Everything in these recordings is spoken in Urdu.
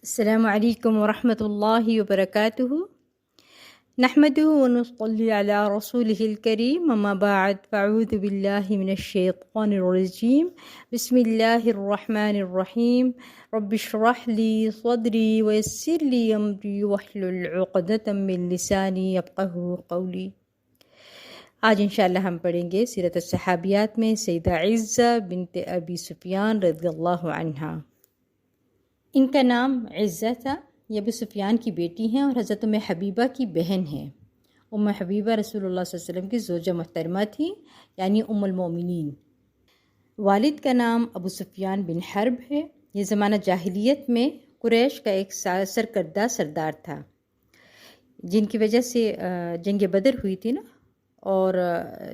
السلام علیکم ورحمۃ اللہ وبرکاتہ نحمده ونصلي على رسوله الكريم اما بعد فاعوذ بالله من الشيطان الرجيم بسم الله الرحمن الرحيم رب اشرح لي صدري ويسر لي امري واحلل عقدة من لساني يفقهوا قولي۔ آج انشاءاللہ ہم پڑھیں گے سیرت الصحابیات میں سیدہ عزہ بنت ابی سفیان رضی اللہ عنہا۔ ان کا نام عزہ تھا، یہ ابو سفیان کی بیٹی ہیں اور حضرت ام حبیبہ کی بہن ہیں۔ ام حبیبہ رسول اللہ صلی اللہ علیہ وسلم کی زوجہ محترمہ تھیں، یعنی ام المومنین۔ والد کا نام ابو سفیان بن حرب ہے۔ یہ زمانہ جاہلیت میں قریش کا ایک سرکردہ سردار تھا، جن کی وجہ سے جنگ بدر ہوئی تھی نا، اور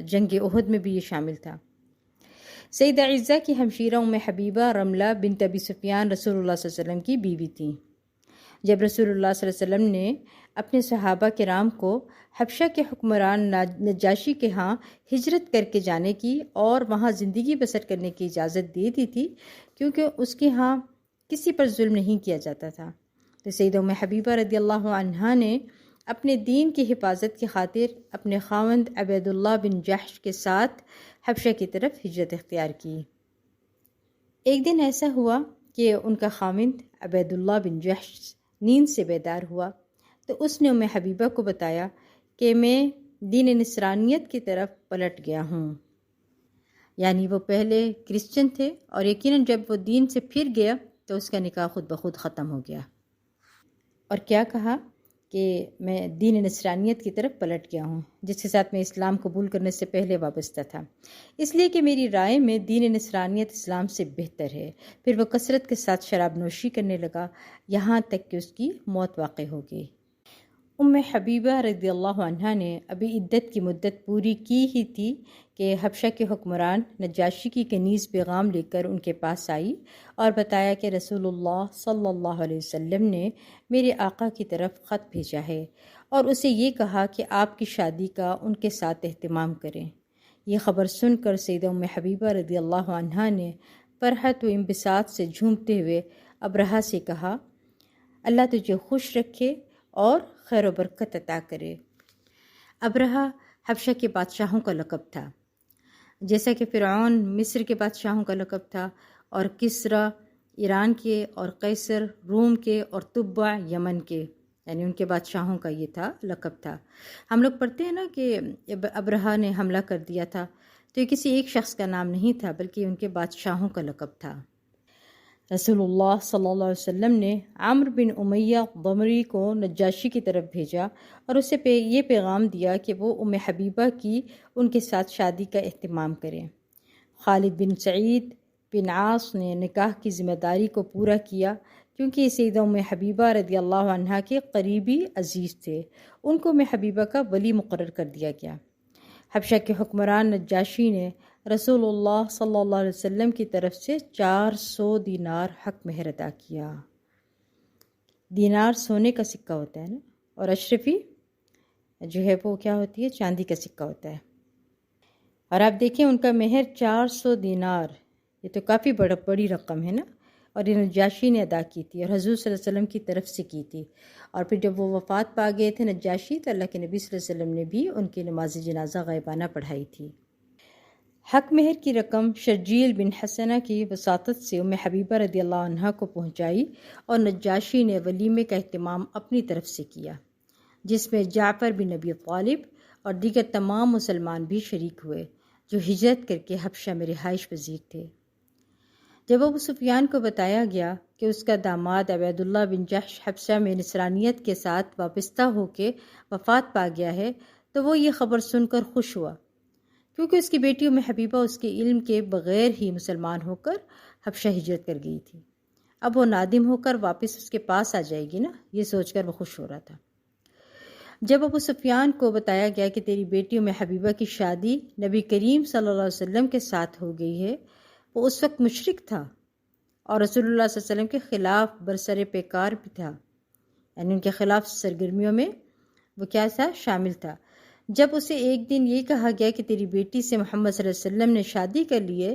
جنگ احد میں بھی یہ شامل تھا۔ سیدہ عزہ کی ہمشیرہ ام حبیبہ رملہ بنت ابی سفیان رسول اللہ صلی اللہ علیہ وسلم کی بیوی تھیں۔ جب رسول اللہ صلی اللہ علیہ وسلم نے اپنے صحابہ کرام کو حبشہ کے حکمران نجاشی کے ہاں ہجرت کر کے جانے کی اور وہاں زندگی بسر کرنے کی اجازت دے دی تھی، کیونکہ اس کے ہاں کسی پر ظلم نہیں کیا جاتا تھا، تو سیدہ ام حبیبہ رضی اللہ عنہا نے اپنے دین کی حفاظت کی خاطر اپنے خاوند عبید اللہ بن جحش کے ساتھ حبشہ کی طرف ہجرت اختیار کی۔ ایک دن ایسا ہوا کہ ان کا خاوند عبید اللہ بن جحش نیند سے بیدار ہوا، تو اس نے ام حبیبہ کو بتایا کہ میں دین نصرانیت کی طرف پلٹ گیا ہوں، یعنی وہ پہلے کرسچن تھے اور یقیناً جب وہ دین سے پھر گیا تو اس کا نکاح خود بخود ختم ہو گیا۔ اور کیا کہا کہ میں دین نصرانیت کی طرف پلٹ گیا ہوں، جس کے ساتھ میں اسلام قبول کرنے سے پہلے وابستہ تھا، اس لیے کہ میری رائے میں دین نصرانیت اسلام سے بہتر ہے۔ پھر وہ کثرت کے ساتھ شراب نوشی کرنے لگا، یہاں تک کہ اس کی موت واقع ہو گئی۔ ام حبیبہ رضی اللہ عنہا نے ابھی عدت کی مدت پوری کی ہی تھی کہ حبشہ کے حکمران نجاشی کی کنیز پیغام لے کر ان کے پاس آئی اور بتایا کہ رسول اللہ صلی اللہ علیہ وسلم نے میرے آقا کی طرف خط بھیجا ہے اور اسے یہ کہا کہ آپ کی شادی کا ان کے ساتھ اہتمام کریں۔ یہ خبر سن کر سیدہ ام حبیبہ رضی اللہ عنہا نے فرحت و انبساط سے جھومتے ہوئے ابرہہ سے کہا، اللہ تجھے خوش رکھے اور خیر و برکت عطا کرے۔ ابرہہ حبشہ کے بادشاہوں کا لقب تھا، جیسا کہ فرعون مصر کے بادشاہوں کا لقب تھا، اور کسریٰ ایران کے، اور قیصر روم کے، اور تبع یمن کے، یعنی ان کے بادشاہوں کا یہ تھا لقب تھا۔ ہم لوگ پڑھتے ہیں نا کہ ابرہہ نے حملہ کر دیا تھا، تو یہ کسی ایک شخص کا نام نہیں تھا بلکہ ان کے بادشاہوں کا لقب تھا۔ رسول اللہ صلی اللہ علیہ وسلم نے عمرو بن امیہ ضمری کو نجاشی کی طرف بھیجا اور اسے یہ پیغام دیا کہ وہ ام حبیبہ کی ان کے ساتھ شادی کا اہتمام کریں۔ خالد بن سعید بن عاص نے نکاح کی ذمہ داری کو پورا کیا، کیونکہ یہ سیدہ ام حبیبہ رضی اللہ عنہا کے قریبی عزیز تھے۔ ان کو ام حبیبہ کا ولی مقرر کر دیا گیا۔ حبشہ کے حکمران نجاشی نے رسول اللہ صلی اللہ علیہ وسلم کی طرف سے 400 دینار حق مہر ادا کیا۔ دینار سونے کا سکہ ہوتا ہے نا، اور اشرفی جو ہے وہ کیا ہوتی ہے، چاندی کا سکہ ہوتا ہے۔ اور آپ دیکھیں ان کا مہر 400 دینار، یہ تو کافی بڑی رقم ہے نا، اور یہ نجاشی نے ادا کی تھی اور حضور صلی اللہ علیہ وسلم کی طرف سے کی تھی۔ اور پھر جب وہ وفات پا گئے تھے نجاشی، تو اللہ کے نبی صلی اللہ علیہ وسلم نے بھی ان کی نماز جنازہ غائبانہ پڑھائی تھی۔ حق مہر کی رقم شرجیل بن حسنہ کی وساطت سے ام حبیبہ رضی اللہ عنہا کو پہنچائی، اور نجاشی نے ولیمے کا اہتمام اپنی طرف سے کیا، جس میں جعفر بن ابی طالب اور دیگر تمام مسلمان بھی شریک ہوئے جو ہجرت کر کے حبشہ میں رہائش پذیر تھے۔ جب ابو سفیان کو بتایا گیا کہ اس کا داماد عبید اللہ بن جحش حبشہ میں نصرانیت کے ساتھ وابستہ ہو کے وفات پا گیا ہے، تو وہ یہ خبر سن کر خوش ہوا، کیونکہ اس کی بیٹی ام حبیبہ اس کے علم کے بغیر ہی مسلمان ہو کر حبشہ ہجرت کر گئی تھی۔ اب وہ نادم ہو کر واپس اس کے پاس آ جائے گی نا، یہ سوچ کر وہ خوش ہو رہا تھا۔ جب ابو سفیان کو بتایا گیا کہ تیری بیٹی ام حبیبہ کی شادی نبی کریم صلی اللہ علیہ وسلم کے ساتھ ہو گئی ہے، وہ اس وقت مشرک تھا اور رسول اللہ صلی اللہ علیہ وسلم کے خلاف برسر پیکار بھی تھا، یعنی ان کے خلاف سرگرمیوں میں وہ کیا تھا، شامل تھا۔ جب اسے ایک دن یہ کہا گیا کہ تیری بیٹی سے محمد صلی اللہ علیہ وسلم نے شادی کر لی ہے،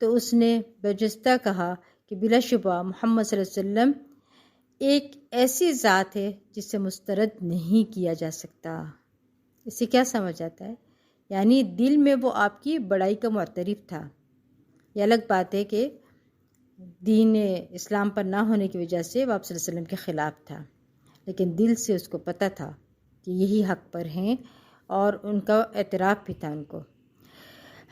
تو اس نے برجستہ کہا کہ بلا شبہ محمد صلی اللہ علیہ وسلم ایک ایسی ذات ہے جس سے مسترد نہیں کیا جا سکتا۔ اس سے کیا سمجھ آتا ہے؟ یعنی دل میں وہ آپ کی بڑائی کا معترف تھا۔ یہ الگ بات ہے کہ دین اسلام پر نہ ہونے کی وجہ سے وہ آپ صلی اللہ علیہ وسلم کے خلاف تھا، لیکن دل سے اس کو پتہ تھا کہ یہی حق پر ہیں اور ان کا اعتراف بھی تھا ان کو۔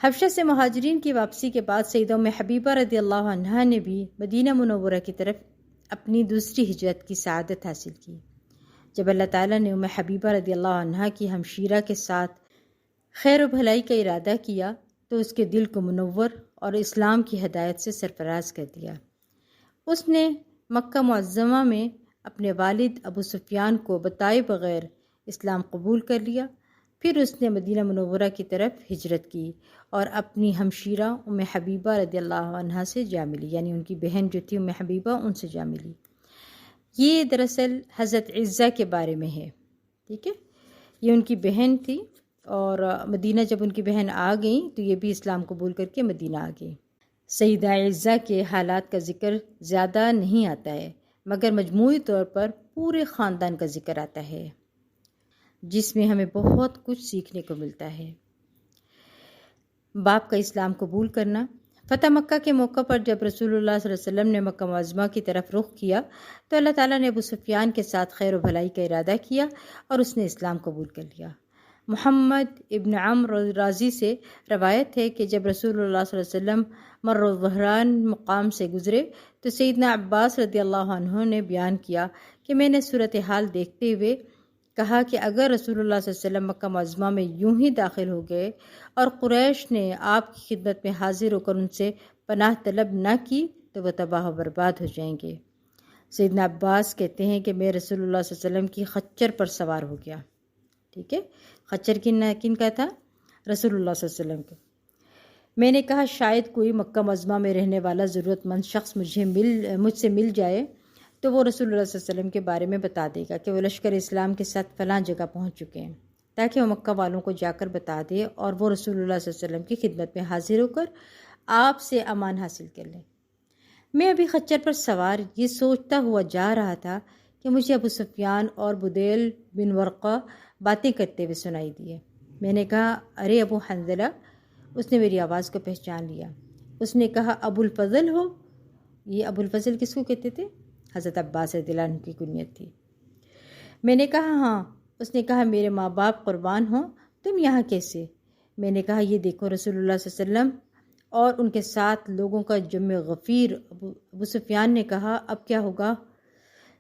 حبشہ سے مہاجرین کی واپسی کے بعد سیدہ ام حبیبہ رضی اللہ عنہا نے بھی مدینہ منورہ کی طرف اپنی دوسری ہجرت کی سعادت حاصل کی۔ جب اللہ تعالیٰ نے ام حبیبہ رضی اللہ عنہا کی ہمشیرہ کے ساتھ خیر و بھلائی کا ارادہ کیا تو اس کے دل کو منور اور اسلام کی ہدایت سے سرفراز کر دیا۔ اس نے مکہ معظمہ میں اپنے والد ابو سفیان کو بتائے بغیر اسلام قبول کر لیا۔ پھر اس نے مدینہ منورہ کی طرف ہجرت کی اور اپنی ہمشیرہ ام حبیبہ رضی اللہ عنہا سے جا ملی، یعنی ان کی بہن جو تھی ام حبیبہ، ان سے جا ملی۔ یہ دراصل حضرت عزہ کے بارے میں ہے، ٹھیک ہے؟ یہ ان کی بہن تھی اور مدینہ جب ان کی بہن آ گئیں تو یہ بھی اسلام قبول کر کے مدینہ آ گئی۔ سیدہ عزہ کے حالات کا ذکر زیادہ نہیں آتا ہے، مگر مجموعی طور پر پورے خاندان کا ذکر آتا ہے، جس میں ہمیں بہت کچھ سیکھنے کو ملتا ہے۔ باپ کا اسلام قبول کرنا۔ فتح مکہ کے موقع پر جب رسول اللہ صلی اللہ علیہ وسلم نے مکہ معظمہ کی طرف رخ کیا تو اللہ تعالیٰ نے ابو سفیان کے ساتھ خیر و بھلائی کا ارادہ کیا اور اس نے اسلام قبول کر لیا۔ محمد ابن عمرو رازی سے روایت ہے کہ جب رسول اللہ صلی اللہ علیہ وسلم مر الظہران مقام سے گزرے تو سیدنا عباس رضی اللہ عنہ نے بیان کیا کہ میں نے صورتحال دیکھتے ہوئے کہا کہ اگر رسول اللہ صلی اللہ علیہ وسلم مکہ معظمہ میں یوں ہی داخل ہو گئے اور قریش نے آپ کی خدمت میں حاضر ہو کر ان سے پناہ طلب نہ کی تو وہ تباہ و برباد ہو جائیں گے۔ سیدنا عباس کہتے ہیں کہ میں رسول اللہ صلی اللہ علیہ وسلم کی خچر پر سوار ہو گیا، ٹھیک ہے؟ خچر کن کا تھا؟ رسول اللہ صلی اللہ علیہ وسلم کا۔ میں نے کہا شاید کوئی مکہ معظمہ میں رہنے والا ضرورت مند شخص مجھ سے مل جائے تو وہ رسول اللہ صلی اللہ علیہ وسلم کے بارے میں بتا دے گا کہ وہ لشکر اسلام کے ساتھ فلاں جگہ پہنچ چکے ہیں، تاکہ وہ مکہ والوں کو جا کر بتا دے اور وہ رسول اللہ صلی اللہ علیہ وسلم کی خدمت میں حاضر ہو کر آپ سے امان حاصل کر لیں۔ میں ابھی خچر پر سوار یہ سوچتا ہوا جا رہا تھا کہ مجھے ابو سفیان اور بدیل بن ورقہ باتیں کرتے ہوئے سنائی دیے۔ میں نے کہا ارے ابو حنظلہ، اس نے میری آواز کو پہچان لیا۔ اس نے کہا ابو الفضل ہو؟ یہ ابو الفضل کس کو کہتے تھے؟ حضرت عباس رضی اللہ عنہ کی کنیت تھی۔ میں نے کہا ہاں۔ اس نے کہا میرے ماں باپ قربان ہوں، تم یہاں کیسے؟ میں نے کہا یہ دیکھو رسول اللہ صلی اللہ علیہ وسلم اور ان کے ساتھ لوگوں کا جمع غفیر۔ ابو سفیان نے کہا اب کیا ہوگا؟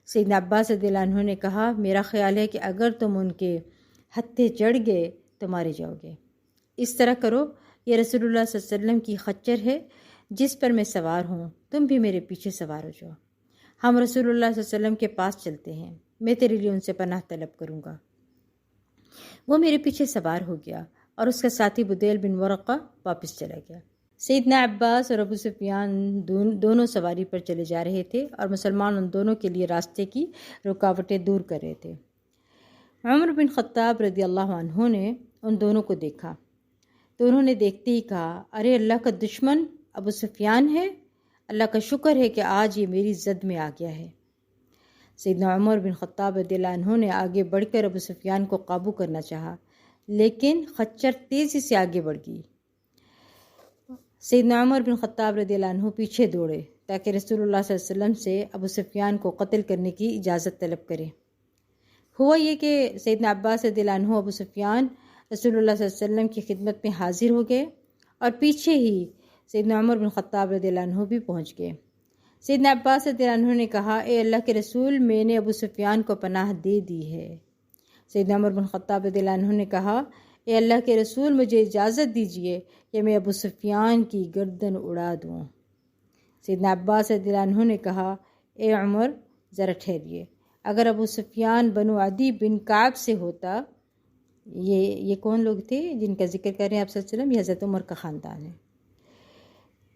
سیدنا عباس رضی اللہ عنہ نے کہا میرا خیال ہے کہ اگر تم ان کے ہتھے چڑھ گئے تو مارے جاؤ گے۔ اس طرح کرو، یہ رسول اللہ صلی اللہ علیہ وسلم کی خچر ہے جس پر میں سوار ہوں، تم بھی میرے پیچھے سوار ہو جاؤ، ہم رسول اللہ صلی اللہ علیہ وسلم کے پاس چلتے ہیں، میں تیرے لیے ان سے پناہ طلب کروں گا۔ وہ میرے پیچھے سوار ہو گیا اور اس کا ساتھی بدیل بن ورقہ واپس چلا گیا۔ سیدنا عباس اور ابو سفیان دونوں سواری پر چلے جا رہے تھے اور مسلمان ان دونوں کے لیے راستے کی رکاوٹیں دور کر رہے تھے۔ عمر بن خطاب رضی اللہ عنہ نے ان دونوں کو دیکھا تو انہوں نے دیکھتے ہی کہا ارے اللہ کا دشمن ابو سفیان ہے، اللہ کا شکر ہے کہ آج یہ میری زد میں آ گیا ہے۔ سیدنا عمر بن خطاب رضی اللہ عنہ نے آگے بڑھ کر ابو سفیان کو قابو کرنا چاہا، لیکن خچر تیزی سے آگے بڑھ گئی۔ سیدنا عمر بن خطاب رضی اللہ عنہ پیچھے دوڑے تاکہ رسول اللہ صلی اللہ علیہ وسلم سے ابو سفیان کو قتل کرنے کی اجازت طلب کرے۔ ہوا یہ کہ سیدنا عباس رضی اللہ عنہ ابو سفیان رسول اللہ صلی اللہ علیہ وسلم کی خدمت میں حاضر ہو گئے اور پیچھے ہی سیدنا عمر بن خطاب رضی اللہ عنہ بھی پہنچ گئے۔ سیدنا عباس رضی اللہ عنہ نے کہا اے اللہ کے رسول، میں نے ابو سفیان کو پناہ دے دی ہے۔ سیدنا عمر بن خطاب رضی اللہ عنہ نے کہا اے اللہ کے رسول، مجھے اجازت دیجیے کہ میں ابو سفیان کی گردن اڑا دوں۔ سیدنا عباس رضی اللہ عنہ نے کہا اے عمر ذرا ٹھہریے، اگر ابو سفیان بنو عدی بن کعب سے ہوتا، یہ کون لوگ تھے جن کا ذکر کر رہے ہیں آپ صلی اللہ علیہ وسلم؟ یہ حضرت عمر کا خاندان ہے۔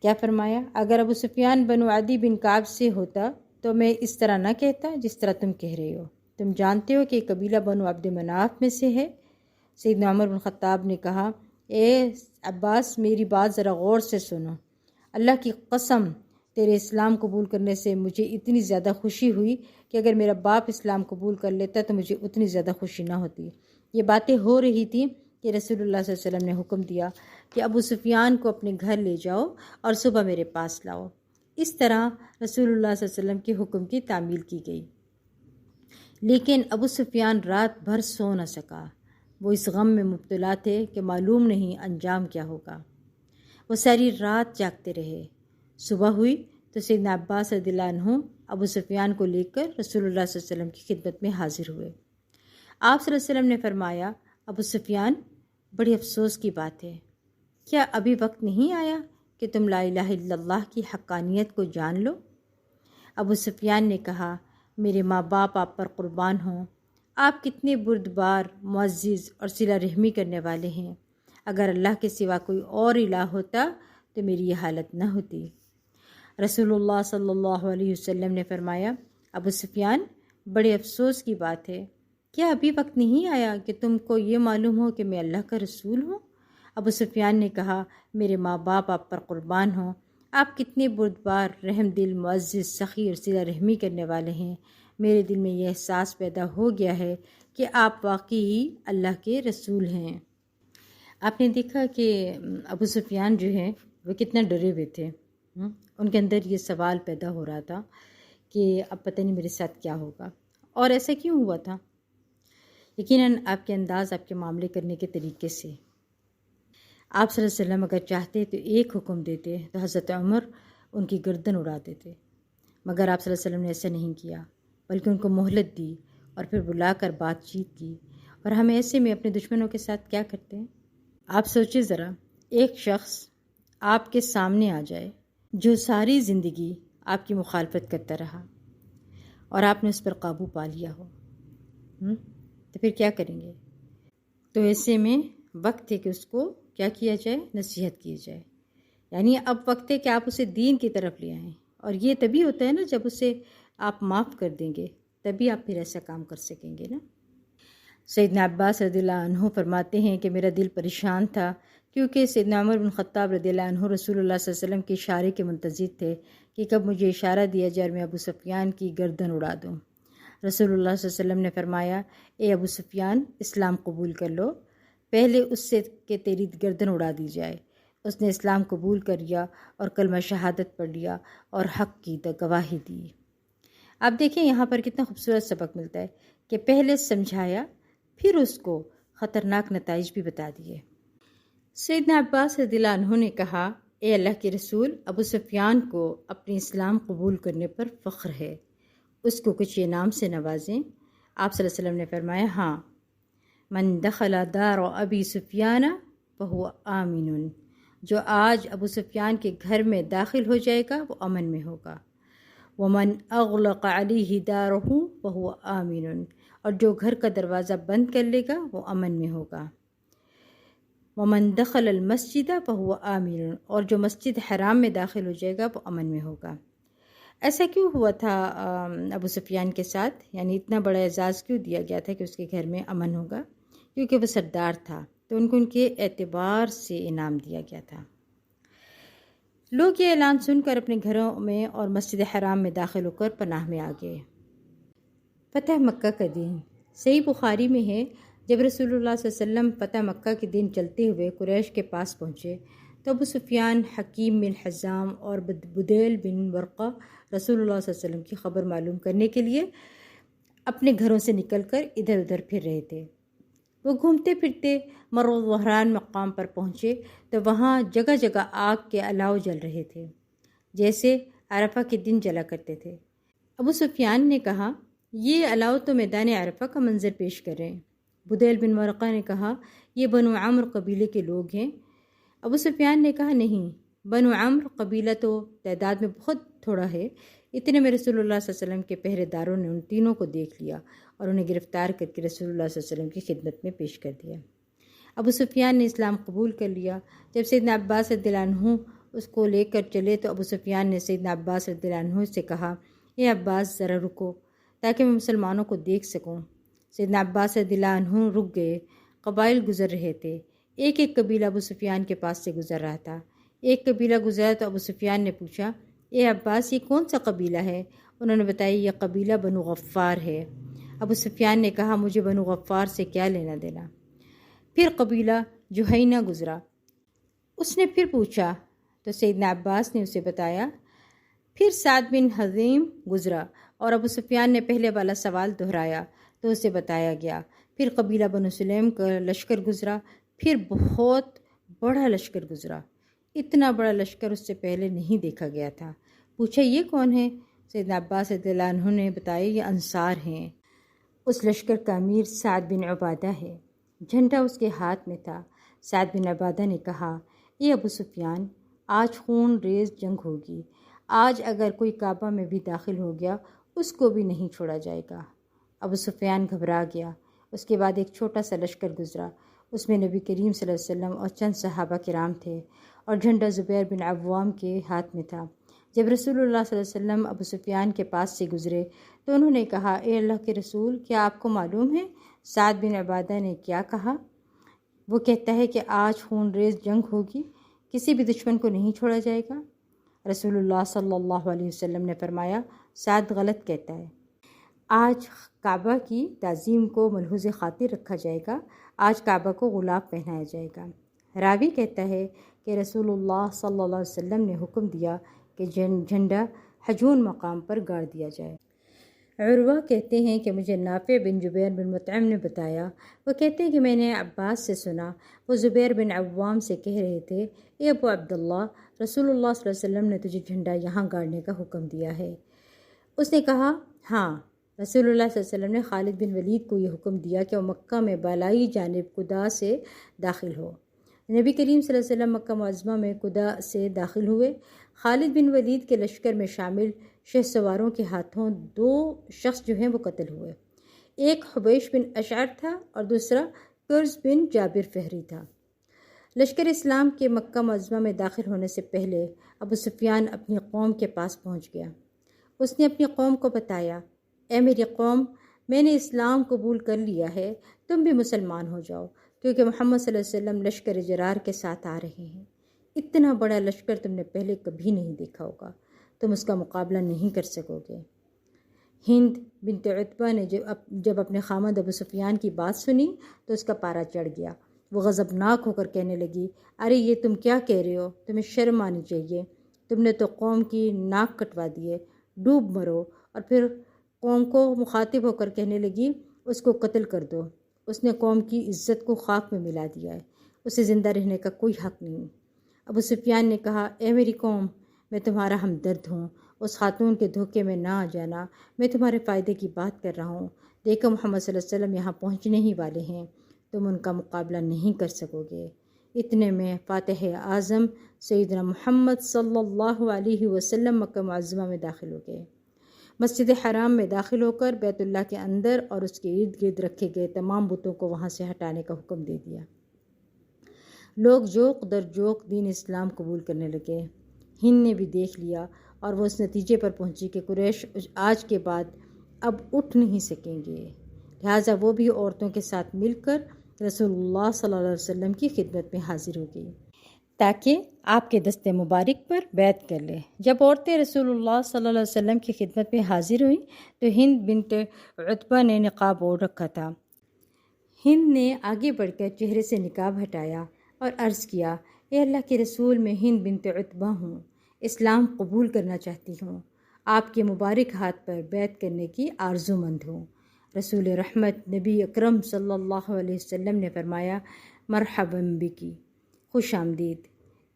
کیا فرمایا؟ اگر ابو سفیان بنو عدی بن کعب سے ہوتا تو میں اس طرح نہ کہتا جس طرح تم کہہ رہے ہو، تم جانتے ہو کہ یہ قبیلہ بنو عبد مناف میں سے ہے۔ سیدنا عمر بن خطاب نے کہا اے عباس، میری بات ذرا غور سے سنو، اللہ کی قسم تیرے اسلام قبول کرنے سے مجھے اتنی زیادہ خوشی ہوئی کہ اگر میرا باپ اسلام قبول کر لیتا تو مجھے اتنی زیادہ خوشی نہ ہوتی۔ یہ باتیں ہو رہی تھیں کہ رسول اللہ صلی اللہ علیہ وسلم نے حکم دیا کہ ابو سفیان کو اپنے گھر لے جاؤ اور صبح میرے پاس لاؤ۔ اس طرح رسول اللہ صلی اللہ علیہ وسلم کے حکم کی تعمیل کی گئی۔ لیکن ابو سفیان رات بھر سو نہ سکا۔ وہ اس غم میں مبتلا تھے کہ معلوم نہیں انجام کیا ہوگا۔ وہ ساری رات جاگتے رہے۔ صبح ہوئی تو سیدنا عباس رضی اللہ عنہ ابو سفیان کو لے کر رسول اللہ صلی اللہ علیہ وسلم کی خدمت میں حاضر ہوئے۔ آپ صلی اللہ علیہ وسلم نے فرمایا، ابو سفیان، بڑی افسوس کی بات ہے، کیا ابھی وقت نہیں آیا کہ تم لا الہ الا اللہ کی حقانیت کو جان لو؟ ابو سفیان نے کہا، میرے ماں باپ آپ پر قربان ہوں، آپ کتنے بردبار، معزز اور صلہ رحمی کرنے والے ہیں۔ اگر اللہ کے سوا کوئی اور الہ ہوتا تو میری یہ حالت نہ ہوتی۔ رسول اللہ صلی اللہ علیہ وسلم نے فرمایا، ابو سفیان، بڑے افسوس کی بات ہے، کیا ابھی وقت نہیں آیا کہ تم کو یہ معلوم ہو کہ میں اللہ کا رسول ہوں؟ ابو سفیان نے کہا، میرے ماں باپ آپ پر قربان ہوں، آپ کتنے بردبار، رحم دل، معزز، سخی اور صلہ رحمی کرنے والے ہیں۔ میرے دل میں یہ احساس پیدا ہو گیا ہے کہ آپ واقعی اللہ کے رسول ہیں۔ آپ نے دیکھا کہ ابو سفیان جو ہیں وہ کتنا ڈرے ہوئے تھے۔ ان کے اندر یہ سوال پیدا ہو رہا تھا کہ اب پتہ نہیں میرے ساتھ کیا ہوگا، اور ایسا کیوں ہوا تھا؟ یقیناً آپ کے انداز، آپ کے معاملے کرنے کے طریقے سے۔ آپ صلی اللہ علیہ وسلم اگر چاہتے تو ایک حکم دیتے تو حضرت عمر ان کی گردن اڑا دیتے، مگر آپ صلی اللہ علیہ وسلم نے ایسا نہیں کیا، بلکہ ان کو مہلت دی اور پھر بلا کر بات چیت کی۔ اور ہم ایسے میں اپنے دشمنوں کے ساتھ کیا کرتے ہیں؟ آپ سوچیں ذرا، ایک شخص آپ کے سامنے آ جائے جو ساری زندگی آپ کی مخالفت کرتا رہا اور آپ نے اس پر قابو پا لیا ہو، تو پھر کیا کریں گے؟ تو ایسے میں وقت ہے کہ اس کو کیا کیا جائے؟ نصیحت کی جائے۔ یعنی اب وقت ہے کہ آپ اسے دین کی طرف لے آئیں، اور یہ تبھی ہوتا ہے نا جب اسے آپ معاف کر دیں گے، تبھی آپ پھر ایسا کام کر سکیں گے نا۔ سیدنا عباس رضی اللہ عنہ فرماتے ہیں کہ میرا دل پریشان تھا، کیونکہ سیدنا عمر بن خطاب رضی اللہ عنہ رسول اللہ صلی اللہ علیہ وسلم کے اشارے کے منتظر تھے کہ کب مجھے اشارہ دیا جائے اور میں ابو سفیان کی گردن اڑا دوں۔ رسول اللہ صلی اللہ علیہ وسلم نے فرمایا، اے ابو سفیان، اسلام قبول کر لو، پہلے اس سے کہ تیری گردن اڑا دی جائے۔ اس نے اسلام قبول کر لیا اور کلمہ شہادت پڑھ لیا اور حق کی گواہی دی۔ آپ دیکھیں یہاں پر کتنا خوبصورت سبق ملتا ہے کہ پہلے سمجھایا، پھر اس کو خطرناک نتائج بھی بتا دیے۔ سیدنا عباس رضی اللہ عنہ نے کہا، اے اللہ کے رسول، ابو سفیان کو اپنے اسلام قبول کرنے پر فخر ہے، اس کو کچھ انعام سے نوازیں۔ آپ صلی اللہ علیہ وسلم نے فرمایا، ہاں، من دخل دار ابی سفیان فہو آمن، جو آج ابو سفیان کے گھر میں داخل ہو جائے گا وہ امن میں ہوگا۔ ومن اغلق علیہ دارہ فہو آمن، اور جو گھر کا دروازہ بند کر لے گا وہ امن میں ہوگا۔ ومن دخل المسجد فہو آمن، اور جو مسجد حرام میں داخل ہو جائے گا وہ امن میں ہوگا۔ ایسا کیوں ہوا تھا ابو سفیان کے ساتھ؟ یعنی اتنا بڑا اعزاز کیوں دیا گیا تھا کہ اس کے گھر میں امن ہوگا؟ کیونکہ وہ سردار تھا، تو ان کو ان کے اعتبار سے انعام دیا گیا تھا۔ لوگ یہ اعلان سن کر اپنے گھروں میں اور مسجد حرام میں داخل ہو کر پناہ میں آ گئے۔ فتح مکہ کا دن صحیح بخاری میں ہے، جب رسول اللہ صلی اللہ علیہ وسلم فتح مکہ کے دن چلتے ہوئے قریش کے پاس پہنچے تو ابو سفیان، حکیم بن حزام اور بدیل بن ورقہ رسول اللہ صلی اللہ علیہ وسلم کی خبر معلوم کرنے کے لیے اپنے گھروں سے نکل کر ادھر ادھر پھر رہے تھے۔ وہ گھومتے پھرتے مر الظہران مقام پر پہنچے تو وہاں جگہ جگہ آگ کے الاؤ جل رہے تھے، جیسے عرفہ کے دن جلا کرتے تھے۔ ابو سفیان نے کہا، یہ الاؤ تو میدان عرفہ کا منظر پیش کر رہے ہیں۔ بدیل بن ورقہ نے کہا، یہ بنو عمرو قبیلے کے لوگ ہیں۔ ابو سفیان نے کہا، نہیں، بنو عمرو قبیلہ تو تعداد میں بہت تھوڑا ہے۔ اتنے میں رسول اللہ صلی اللہ علیہ وسلم کے پہرے داروں نے ان تینوں کو دیکھ لیا اور انہیں گرفتار کر کے رسول اللہ صلی اللہ علیہ وسلم کی خدمت میں پیش کر دیا۔ ابو سفیان نے اسلام قبول کر لیا۔ جب سیدنا عباس رضی اللہ عنہ اس کو لے کر چلے تو ابو سفیان نے سیدنا عباس رضی اللہ عنہ سے کہا، اے عباس، ذرا رکو تاکہ میں مسلمانوں کو دیکھ سکوں۔ سیدنا عباس رضی اللہ عنہ رک گئے۔ قبائل گزر رہے تھے، ایک ایک قبیلہ ابو سفیان کے پاس سے گزر رہا تھا۔ ایک قبیلہ گزرا تو ابو سفیان نے پوچھا، اے عباس، یہ کون سا قبیلہ ہے؟ انہوں نے بتایا یہ قبیلہ بنو غفار ہے۔ ابو سفیان نے کہا مجھے بنو غفار سے کیا لینا دینا۔ پھر قبیلہ جہینہ گزرا۔ اس نے پھر پوچھا تو سیدنا عباس نے اسے بتایا۔ پھر سعد بن حزیم گزرا اور ابو سفیان نے پہلے والا سوال دہرایا تو اسے بتایا گیا۔ پھر قبیلہ بنو سلیم کا لشکر گزرا، پھر بہت بڑا لشکر گزرا۔ اتنا بڑا لشکر اس سے پہلے نہیں دیکھا گیا تھا۔ پوچھا یہ کون ہے؟ سیدنا عباس رضی اللہ عنہ نے بتایا یہ انصار ہیں۔ اس لشکر کا امیر سعد بن عبادہ ہے، جھنڈا اس کے ہاتھ میں تھا۔ سعد بن عبادہ نے کہا اے ابو سفیان، آج خون ریز جنگ ہوگی، آج اگر کوئی کعبہ میں بھی داخل ہو گیا اس کو بھی نہیں چھوڑا جائے گا۔ ابو سفیان گھبرا گیا۔ اس کے بعد ایک چھوٹا سا لشکر گزرا، اس میں نبی کریم صلی اللہ علیہ وسلم اور چند صحابہ کرام تھے اور جھنڈا زبیر بن عوام کے ہاتھ میں تھا۔ جب رسول اللہ صلی اللہ علیہ وسلم ابو سفیان کے پاس سے گزرے تو انہوں نے کہا اے اللہ کے رسول، کیا آپ کو معلوم ہے سعد بن عبادہ نے کیا کہا؟ وہ کہتا ہے کہ آج خون ریز جنگ ہوگی، کسی بھی دشمن کو نہیں چھوڑا جائے گا۔ رسول اللہ صلی اللہ علیہ وسلم نے فرمایا سعد غلط کہتا ہے، آج کعبہ کی تعظیم کو ملحوظ خاطر رکھا جائے گا، آج کعبہ کو غلاف پہنایا جائے گا۔ راوی کہتا ہے کہ رسول اللہ صلی اللہ علیہ وسلم نے حکم دیا کہ جھنڈا حجون مقام پر گاڑ دیا جائے۔ عروہ کہتے ہیں کہ مجھے نافع بن جبیر بن مطعم نے بتایا، وہ کہتے ہیں کہ میں نے عباس سے سنا، وہ زبیر بن عوام سے کہہ رہے تھے اے ابو عبداللہ، رسول اللہ صلی اللہ علیہ وسلم نے تجھے جھنڈا یہاں گاڑنے کا حکم دیا ہے۔ اس نے کہا ہاں، رسول اللہ صلی اللہ علیہ وسلم نے خالد بن ولید کو یہ حکم دیا کہ وہ مکہ میں بالائی جانب قدا سے داخل ہو۔ نبی کریم صلی اللہ علیہ وسلم مکہ معظمہ میں قدا سے داخل ہوئے۔ خالد بن ولید کے لشکر میں شامل شہ سواروں کے ہاتھوں 2 شخص جو ہیں وہ قتل ہوئے، ایک حبیش بن اشعر تھا اور دوسرا کرز بن جابر فہری تھا۔ لشکر اسلام کے مکہ معظمہ میں داخل ہونے سے پہلے ابو سفیان اپنی قوم کے پاس پہنچ گیا۔ اس نے اپنی قوم کو بتایا اے میری قوم، میں نے اسلام قبول کر لیا ہے، تم بھی مسلمان ہو جاؤ، کیونکہ محمد صلی اللہ علیہ وسلم لشکر جرار کے ساتھ آ رہے ہیں۔ اتنا بڑا لشکر تم نے پہلے کبھی نہیں دیکھا ہوگا، تم اس کا مقابلہ نہیں کر سکو گے۔ ہند بنت عتبہ نے جب اپنے خامد ابو سفیان کی بات سنی تو اس کا پارا چڑھ گیا۔ وہ غضبناک ہو کر کہنے لگی ارے یہ تم کیا کہہ رہے ہو؟ تمہیں شرم آنی چاہیے، تم نے تو قوم کی ناک کٹوا دی ہے، ڈوب مرو۔ اور پھر قوم کو مخاطب ہو کر کہنے لگی اس کو قتل کر دو، اس نے قوم کی عزت کو خاک میں ملا دیا ہے، اسے زندہ رہنے کا کوئی حق نہیں۔ ابو سفیان نے کہا اے میری قوم، میں تمہارا ہمدرد ہوں، اس خاتون کے دھوکے میں نہ آ جانا، میں تمہارے فائدے کی بات کر رہا ہوں۔ دیکھو محمد صلی اللہ علیہ وسلم یہاں پہنچنے ہی والے ہیں، تم ان کا مقابلہ نہیں کر سکو گے۔ اتنے میں فاتح اعظم سیدنا محمد صلی اللہ علیہ وسلم مکہ معظمہ میں داخل ہو گئے۔ مسجد حرام میں داخل ہو کر بیت اللہ کے اندر اور اس کے ارد گرد رکھے گئے تمام بتوں کو وہاں سے ہٹانے کا حکم دے دیا۔ لوگ جوق در جوق دین اسلام قبول کرنے لگے۔ ہند نے بھی دیکھ لیا اور وہ اس نتیجے پر پہنچی کہ قریش آج کے بعد اب اٹھ نہیں سکیں گے، لہٰذا وہ بھی عورتوں کے ساتھ مل کر رسول اللہ صلی اللہ علیہ وسلم کی خدمت میں حاضر ہو گئی تاکہ آپ کے دست مبارک پر بیعت کر لے۔ جب عورتیں رسول اللہ صلی اللہ علیہ وسلم کی خدمت میں حاضر ہوئیں تو ہند بنت عتبہ نے نقاب اوڑھ رکھا تھا۔ ہند نے آگے بڑھ کر چہرے سے نقاب ہٹایا اور عرض کیا اے اللہ کے رسول، میں ہند بنت عتبہ ہوں، اسلام قبول کرنا چاہتی ہوں، آپ کے مبارک ہاتھ پر بیعت کرنے کی آرزو مند ہوں۔ رسول رحمت نبی اکرم صلی اللہ علیہ وسلم نے فرمایا مرحبا بکی، خوش آمدید۔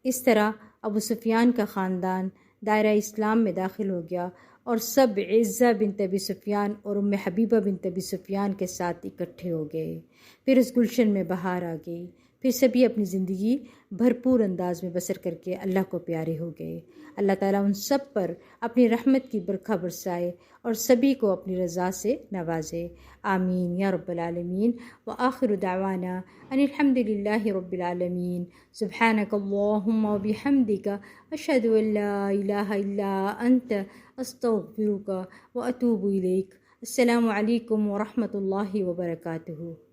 اس طرح ابو سفیان کا خاندان دائرہ اسلام میں داخل ہو گیا اور سب عزہ بنت ابی سفیان اور ام حبیبہ بنت ابی سفیان کے ساتھ اکٹھے ہو گئے۔ پھر اس گلشن میں بہار آ گئی، پھر سبھی اپنی زندگی بھرپور انداز میں بسر کر کے اللہ کو پیارے ہو گئے۔ اللہ تعالیٰ ان سب پر اپنی رحمت کی برکھا برسائے اور سبھی کو اپنی رضا سے نوازے، آمین یا رب العالمین۔ وآخر دعوانا ان الحمد للہ رب العالمین۔ سبحانک اللہم وبحمدک، اشہد ان لا الہ الا انت، استغفرک واتوب الیک۔ السلام علیکم ورحمۃ اللہ وبرکاتہ۔